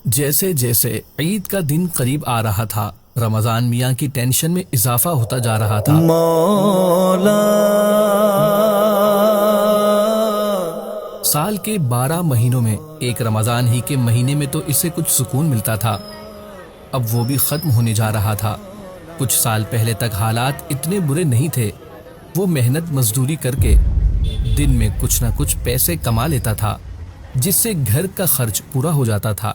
جیسے جیسے عید کا دن قریب آ رہا تھا، رمضان میاں کی ٹینشن میں اضافہ ہوتا جا رہا تھا۔ مولا سال کے 12 مہینوں میں ایک رمضان ہی کے مہینے میں تو اسے کچھ سکون ملتا تھا، اب وہ بھی ختم ہونے جا رہا تھا۔ کچھ سال پہلے تک حالات اتنے برے نہیں تھے، وہ محنت مزدوری کر کے دن میں کچھ نہ کچھ پیسے کما لیتا تھا، جس سے گھر کا خرچ پورا ہو جاتا تھا۔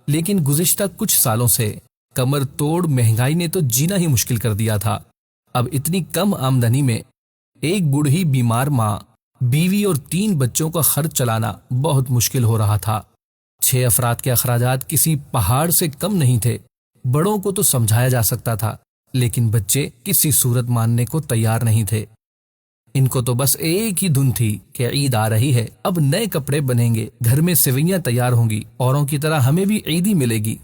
لیکن گزشتہ کچھ سالوں سے کمر توڑ مہنگائی نے تو جینا ہی مشکل کر دیا تھا۔ اب اتنی کم آمدنی میں ایک بوڑھی بیمار ماں، بیوی اور 3 بچوں کا خرچ چلانا بہت مشکل ہو رہا تھا۔ 6 افراد کے اخراجات کسی پہاڑ سے کم نہیں تھے۔ بڑوں کو تو سمجھایا جا سکتا تھا، لیکن بچے کسی صورت ماننے کو تیار نہیں تھے۔ ان کو تو بس ایک ہی دھن تھی کہ عید آ رہی ہے، اب نئے کپڑے بنیں گے، گھر میں سوئیاں تیار ہوں گی، اوروں کی طرح ہمیں بھی عیدی ملے گی۔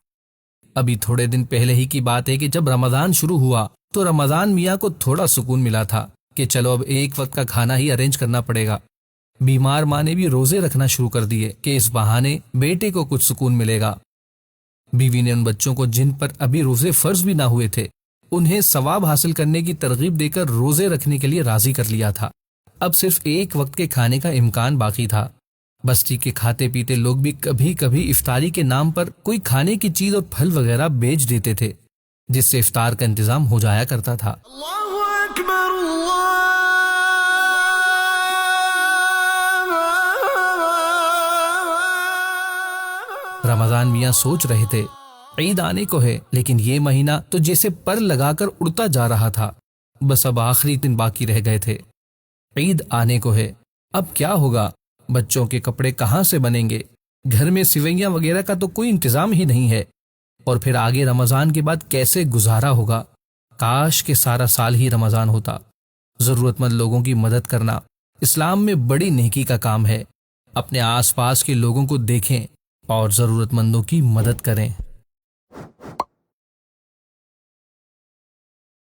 ابھی تھوڑے دن پہلے ہی کی بات ہے کہ جب رمضان شروع ہوا تو رمضان میاں کو تھوڑا سکون ملا تھا کہ چلو اب ایک وقت کا کھانا ہی ارینج کرنا پڑے گا۔ بیمار ماں نے بھی روزے رکھنا شروع کر دیے کہ اس بہانے بیٹے کو کچھ سکون ملے گا۔ بیوی نے ان بچوں کو جن پر ابھی روزے فرض بھی نہ ہوئے تھے، انہیں ثواب حاصل کرنے کی ترغیب دے کر روزے رکھنے کے لیے راضی کر لیا تھا۔ اب صرف ایک وقت کے کھانے کا امکان باقی تھا۔ بستی کے کھاتے پیتے لوگ بھی کبھی کبھی افطاری کے نام پر کوئی کھانے کی چیز اور پھل وغیرہ بیچ دیتے تھے، جس سے افطار کا انتظام ہو جایا کرتا تھا۔ اللہ اکبر رمضان میاں سوچ رہے تھے عید آنے کو ہے، لیکن یہ مہینہ تو جیسے پر لگا کر اڑتا جا رہا تھا۔ بس اب آخری دن باقی رہ گئے تھے۔ عید آنے کو ہے، اب کیا ہوگا؟ بچوں کے کپڑے کہاں سے بنیں گے؟ گھر میں سوئیاں وغیرہ کا تو کوئی انتظام ہی نہیں ہے، اور پھر آگے رمضان کے بعد کیسے گزارا ہوگا؟ کاش کہ سارا سال ہی رمضان ہوتا۔ ضرورت مند لوگوں کی مدد کرنا اسلام میں بڑی نیکی کا کام ہے۔ اپنے آس پاس کے لوگوں کو دیکھیں اور ضرورت مندوں کی مدد کریں۔